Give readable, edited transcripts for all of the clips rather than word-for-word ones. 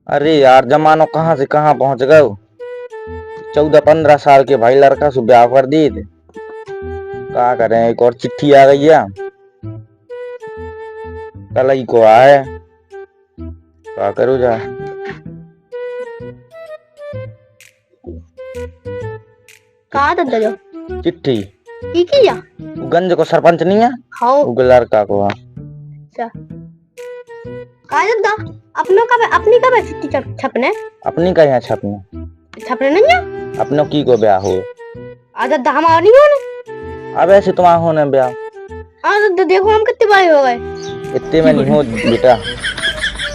अरे यार जमानो कहाँ से कहाँ पहुंच गए। 14-15 साल के भाई लड़का से ब्याह कर दिए थे। क्या करें, एक और चिट्ठी आ गई है, कल ही को आए। क्या करूँ जा। कहा था जो चिट्ठी ठीक है या गंज को सरपंच नहीं है, हाँ वो लड़का को है। अच्छा कहा था अपनी कब है चिट्ठी छपने अपनी का यहाँ छपने नहीं है अपनों की को ब्याह हो। आजा हमारा नहीं होने। अब ऐसे तुम्हारा होने ब्याह। तो देखो हम कितने बड़े हो गए। इतने में नहीं हो बेटा।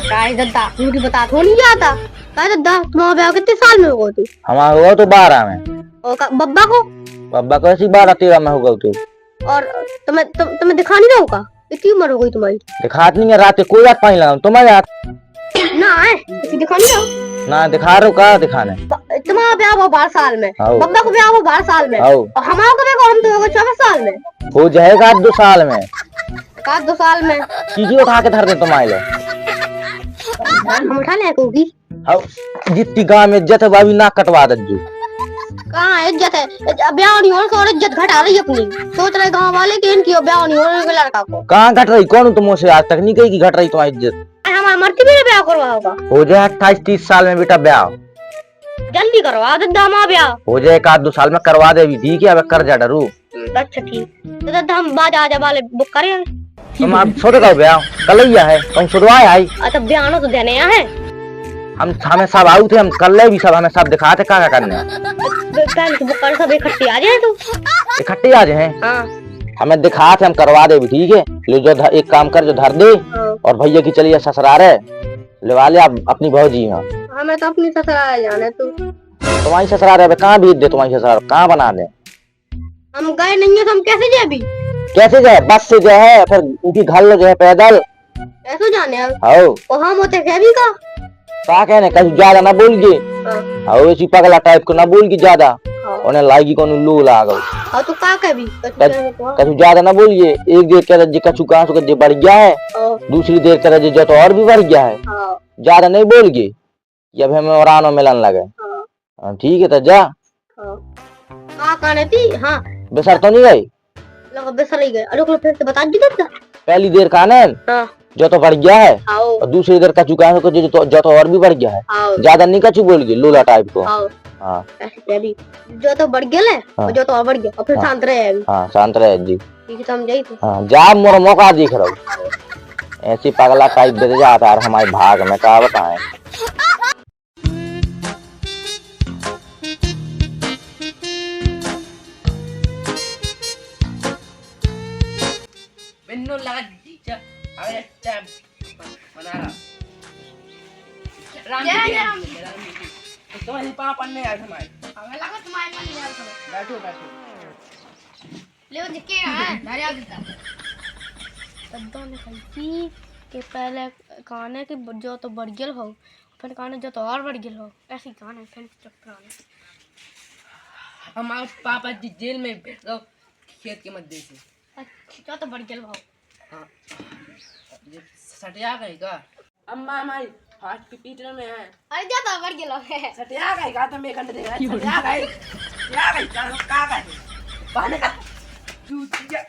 काय दद्दा मुझे बता तो नहीं आता। काय दद्दा तुम्हारा ब्याह कितने साल में होगा तू? हमारा हुआ तो 12 में। और बब्बा को ऐसी 12-13 में होगा तू। और तुम्हें दिखा नहीं रहा होगा, इतनी उम्र हो गई तुम्हारी। दिखात नहीं है, रात कोई रात पानी लगा तुम्हारे यार ना है दिखा नहीं रहा ना दिखा रहे हो। कहा दिखाने तुम्हारा ब्याह हुआ 12 साल में, बब्बा को ब्याह हुआ 12 साल में, और हमारा को ब्याह हम तो होगा 24 साल में। हो जाएगा 2 साल में। 2 साल में चीज़ें उठा के धर दे तुम्हारे लिए। हम उठा ले होगी। जितनी गांव में इज्जत है भाभी ना कटवा दज्जू। कहाँ इज्जत है? ब्याह नहीं हो और इज्जत घटा रही अपनी। सोच रहे गांव वाले कि इनकी ब्याह नहीं हो रही लड़का को। कहाँ घट रही? कौन तुम से आज तक नहीं कही कि घट रही तुम्हारी इज्जत। हमारे मर्जी में ब्याह करवा होगा। हो जाए 28-30 साल में बेटा ब्याह। जल्दी करवा दद्दा हमारा ब्याह। हो जाए 1-2 साल में करवा दे भी ठीक है। अब कर जा डरू। अच्छा ठीक तो दद्दा हम बाजा वाले बुक करें। तुम आप छोटे का ब्याह कल ही है, तुम सुधवाए आई। अच्छा ब्याह तो देने है। हमें सब आऊ थे, हम कर ले भी सब, हमें सब दिखाते क्या करने। सब इकट्ठे आ जाए तू। इकट्ठे आ जाए। हाँ हमें दिखा थे, हम करवा दे भी ठीक है। ले जो एक काम कर, जो धर दे और भैया की चलिए ससुराल है लेवा ले आप अपनी भौजी। हाँ हमें तो अपनी ससुराल जाना है। तू तुम्हारी ससुराल है, कहाँ भेज दे तुम्हारी ससुराल, कहाँ बना दे। हम गए नहीं है तो हम कैसे जाए अभी? कैसे जाए? बस से जाए, फिर उनकी घर जो है पैदल ऐसे जाने हैं। और हम होते क्या भी का क्या कहने, कहीं ज्यादा ना बोल के ऐसी पगला टाइप को ना बोल के ज्यादा उन्हें लागी को लू लागो। और तू का कभी कहीं ज्यादा ना बोलिए। एक देर कह रहे कछु कहाँ से जे बढ़ गया है, दूसरी देर कह रहे जो तो और भी बढ़ गया है। ज्यादा नहीं बोल गए जब हमें और मिलन लगे। ठीक है तो जा। हाँ बेसर तो नहीं गई? बेसर ही गए। अरे फिर से बता दी पहली देर खाने जो तो बढ़ गया है और दूसरी देर कछु कहाँ से जो तो और भी बढ़ गया है। ज्यादा नहीं कछु बोल गए लोला टाइप को। हाँ जो तो बढ़ गया है जो तो और बढ़ गया और फिर शांत रहे अभी। हाँ शांत रहे जी। ठीक है समझाई तू। हाँ जा, मोर मौका देख रहा हूँ। ऐसी पगला टाइप दे जाता है हमारे भाग में, क्या बताएं। तुम्हारे पापा ने यार हमारे हमें लगा तुम्हारे पापा यार हमें बैठो ले वो जिके है धरिया देता तद्दो ने कही कि पहले गाने के जो तो बढ़ गेल हो, फिर गाने जो तो और बढ़ गेल हो। ऐसी गाने फिर चक्राने हमारे पापा जी जेल में बैठ गए खेत के मध्य से। अच्छा तो बढ़ गेल हो। हाँ सटिया गई का अम्मा हमारी हाथ पे पीटने में है। अरे जा तो बढ़ गेल हो। सटिया गई का तो मैं कंड देगा सटिया गई का गई पाने का चूतिया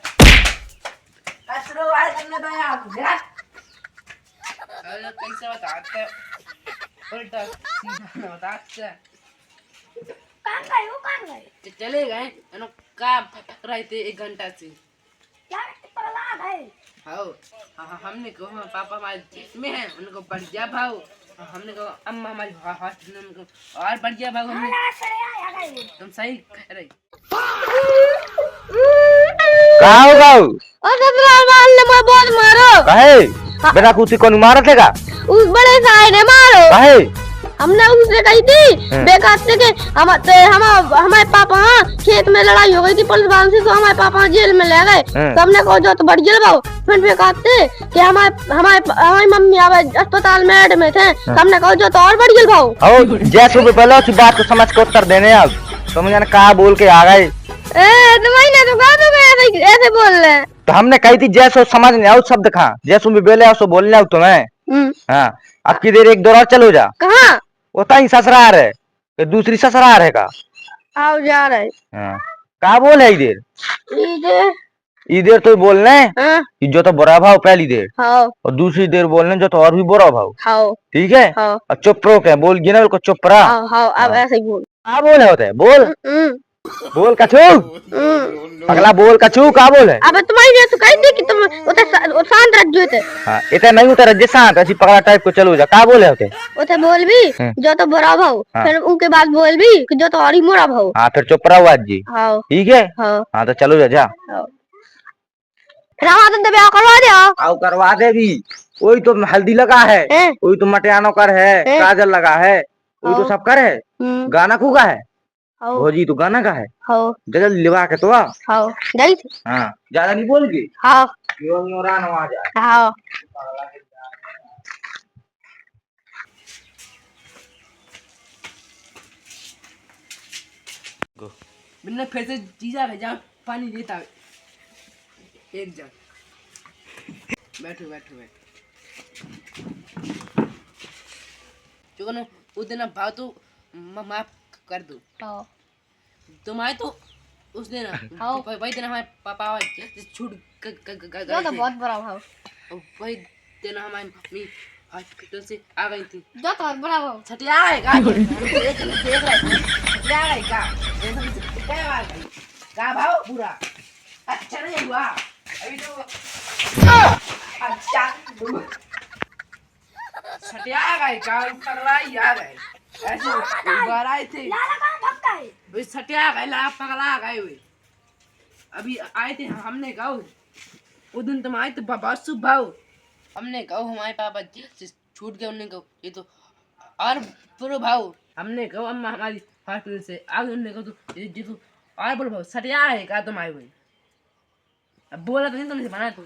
कसरो वाले करने दो यार जरा। अरे कैसे बताते उल्टा सीधा बताते कहाँ गए चले गए अनु का रहे थे 1 घंटा से। क्या पगला गए? हाँ हमने कहा पापा हमारे में है उनको बढ़ गया भाव। हमने कहा अम्मा हमारी हॉस्पिटल में उनको और बढ़ गया भाव। हमने तुम सही कह रही। कहाँ होगा और ससुराल वाले ने बहुत मारो। कहे बिना कुछ को मारा थे उस बड़े साए ने मारो। कहे हमने उससे कही थी बेकार से के हमारे पापा खेत में लड़ाई हो गई थी पुलिस वालों से, तो हमारे पापा जेल में ले गए। तो हमने कहा जो तो बढ़ जेल भाव। फिर बेकार थे कि हमारी मम्मी अस्पताल में एडमिट है। हमने कहा जो तो और बढ़ जेल भाव। जैसे भी पहले उस बात को समझ के उत्तर देने अब तुम जाने कहा बोल के आ गए। ऐसे बोल रहे हैं। तो हमने कही थी जैसे समझ नहीं आओ शब्द कहाँ जैसे भी बोले सो बोलने आओ तुम्हें। हाँ अब की देर एक दौर और चलो जा। कहाँ? वो ताई ससुराल है कि दूसरी ससुराल है का? आओ जा रहे। हाँ का बोल है इधर? इधर इधर तो बोलने हाँ कि जो तो बुरा भाव पहली देर, हाँ और दूसरी देर बोलने जो तो और भी बुरा भाव। हाँ ठीक है? हाँ और चुप रहो क्या बोल गिना को चुप रहा। हाँ हाँ अब हाँ। ऐसे ही बोल। का बोल है होते है बोल हम्म, बोल कछू हम्म। पगला बोल कछू का बोल है। अब तुम्हारी ने तो कही थी कि तुम उते शांत रख जो थे। हाँ इतना नहीं उतर जैसा ऐसी पगला टाइप को चलो जा का बोल है होते। उते बोल भी जो तो बुरा भाव, हाँ। फिर उनके बाद बोल भी कि जो तो और ही मोरा भाव। हाँ फिर चुप रहो आज जी। हाँ ठीक है? हाँ हाँ तो चलो जा जा। हाँ। फिर हमारा तो ब्याह करवा दे। आओ करवा दे भी। वही तो हल्दी लगा है, हैं? वही तो मटियानो कर है, हैं? काजल लगा है, वही तो हाँ। सब कर है। गाना खूगा है, हाँ भौजी तो गाना का है। हाँ जल्दी लिवा के तो आ। हाँ गई थी। हाँ ज्यादा नहीं बोल के हाँ रान आ जा। हाँ मैंने फिर से जीजा भेजा पानी लेता एक जग। बैठो बैठो बैठो। जो ना उस दिन भाव तो माफ कर दो। हाँ तुम्हारे तो उस दिन हाँ। वही दिन हमारे पापा छूट जो तो बहुत बुरा भाव। वही दिन हमारी मम्मी हॉस्पिटल से आ गई थी। जो तो बुरा भाव। छटिया आएगा देख रहे थे छटिया आएगा का भाव पूरा अच्छा नहीं हुआ अभी तो अच्छा छटिया आ गए का पगलाई आ गए ऐसे बाहर आए थे वे छटिया आ गए ला पगला आ गए वे अभी आए थे हमने कहा उस दिन तुम आए तो बाबा सुभाव हमने कहा हमारे पापा छूट गए उन्होंने कहा ये तो और बुरो भाव हमने कहा अम्मा हमारी हॉस्पिटल से आगे उन्होंने कहा तो ये तो और बुरो भाव सटिया है का तुम आए हुए अब बोला तो नहीं तुमसे बना तो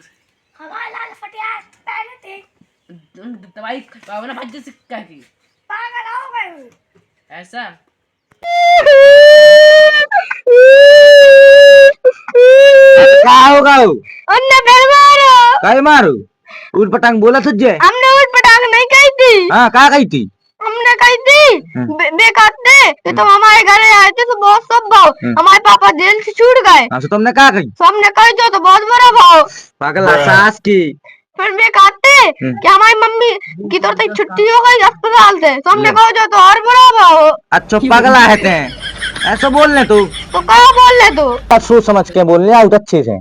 हमारे लाल फटिया पहले थे। दवाई पावना भज्ज से क्या की पागल हो गए। ऐसा का होगा अन्ना फिर मारो। काय मारू उठ पटांग बोला तुझे। हमने उठ पटांग नहीं कही थी। हाँ का कही थी? हमने कही थी बेकाते कि तुम हमारे घर आए थे तो बहुत सब भाव हमारे पापा जेल से छूट गए। हाँ तो तुमने का कही? तो हमने कही जो तो बहुत बड़ा भाव पागल सास की। फिर बेकाते कि हमारी मम्मी की तो छुट्टी हो गई अस्पताल से तो हमने कहा जो तो और बड़ा भाव। अच्छा पगला है ते ऐसा बोलने तू तो कहा बोल ले तू। सोच समझ के बोलने आओ अच्छे से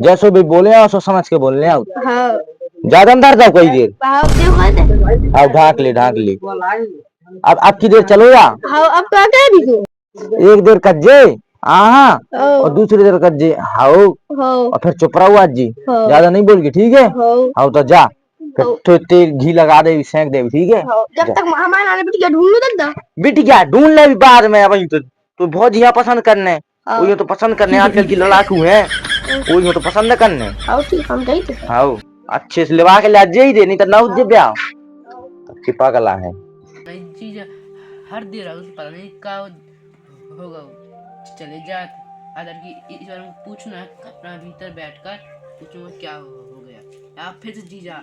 जैसे भी बोले आओ सोच समझ के बोलने आओ। हाँ ज्यादा अंदर जाओ कई देर भाव क्यों कहते। अब ढाक ले अब की देर चलो या। हाँ अब क्या कह भी तू। एक देर कज्जे हाँ और दूसरी देर कज्जे हाओ हाँ और फिर चुप रहो आज जी हाँ। ज्यादा नहीं बोल के ठीक है। हाँ आओ तो जा फिर तो तेल घी लगा दे सेंक दे ठीक है। जब तक हमारे नानी बिटिया ढूंढ लो तक बिटिया ढूंढ ले भी बाद में वही तो बहुत जिया पसंद करने वो तो पसंद करने आजकल की लड़ाकू है वो तो पसंद करने। हाँ ठीक हम गई थे। हाँ अच्छे से लिवा के ला जे दे नहीं तो ना उज्जे ब्याह अच्छी पागला है। नई चीज हर देर पता नहीं क्या होगा चले जाते अदर की इस बार पूछना है अपना भीतर बैठकर पूछूंगा क्या हो गया आप फिर से जीजा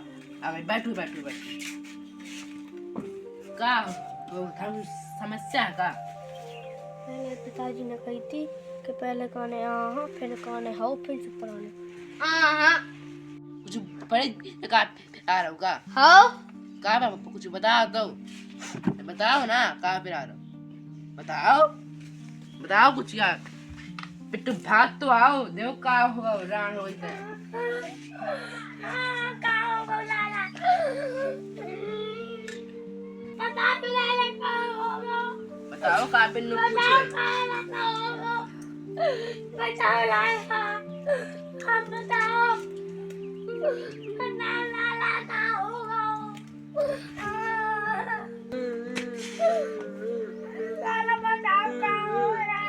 आ गए बैठो बैठो बैठो का समस्या का मेरे पिताजी ने कही थी कि पहले काने आहा फिर काने हाउ फिर से पुराने आहा कुछ बड़े का आ रहा होगा हाउ का पापा कुछ बता दो बताओ ना कहाँ पे आ रहा बताओ बताओ कुछ यार पिट्टू भाग तो आओ देखो का होगा रान हो इधर का होगा लाला पता भी लाला का होगा बताओ कहाँ पे नु पूछो बताओ लाला आप बताओ बताओ लाला का होगा लाला बताओ का होगा।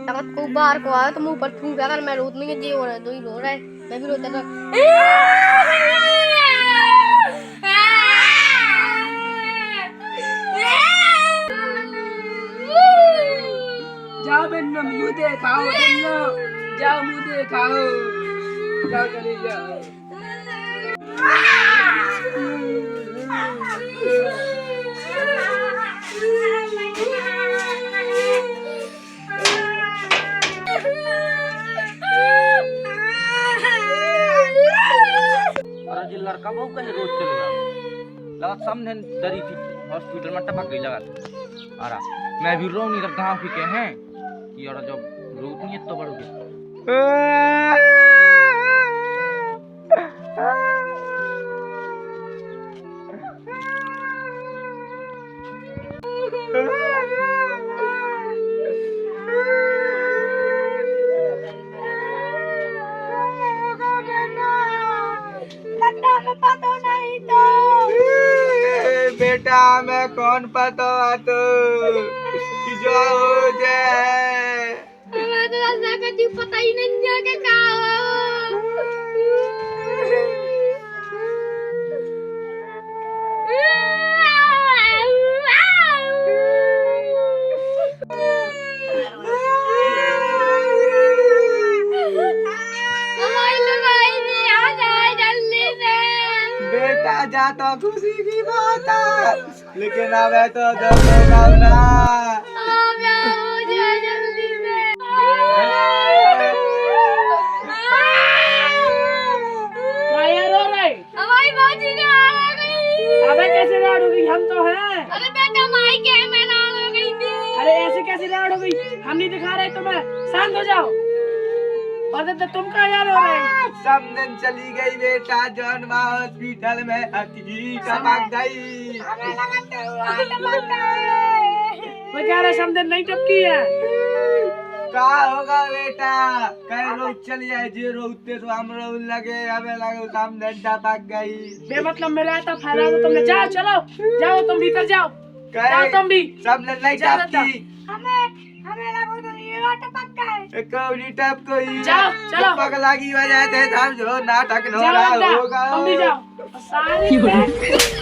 अगर को बाहर को आया तो मुंह पर थूक अगर मैं रोत नहीं जी हो रहा है दो ही रो रहा है मैं भी रोता था। जाओ बन्नो मुंह दिखाओ बन्नो जाओ मुंह दिखाओ जाओ चले जाओ लगा सामने डरी थी हॉस्पिटल में टपक गई लगा अरे मैं भी रो नहीं रहा गाँव के हैं कि यार जब रोत नहीं तो बढ़ गया बेटा मैं कौन पता तो जो हो जाए हमें तो ऐसा कुछ पता ही नहीं है कि क्या बेटा जा तो खुशी की बात है लेकिन अब है तो जब ना अबे कैसे राड हो गई हम तो हैं। अरे बेटा माई के मैं नाम हो गई थी। अरे ऐसे कैसे राड हो गई हम नहीं दिखा रहे तुम्हें शांत हो जाओ और तो तुम कहाँ यार हो रहे सब दिन चली गई बेटा जॉन माँ हॉस्पिटल में अति टपक गई वो कह रहे समझन नहीं टपकी है का होगा बेटा कह रोज चली जाए जे रोते तो हम रो लगे हमें लगे सामने टपक गई बेमतलब में रहता फैला तो तुमने जाओ चलो जाओ तुम भीतर जाओ जाओ तुम भी सब नहीं टपकी हमें लगा तो ये टपक गए कौड़ी टप कोई जाओ चलो पगला की वजह से समझो नाटक हो रहा होगा तुम भी जाओ सारी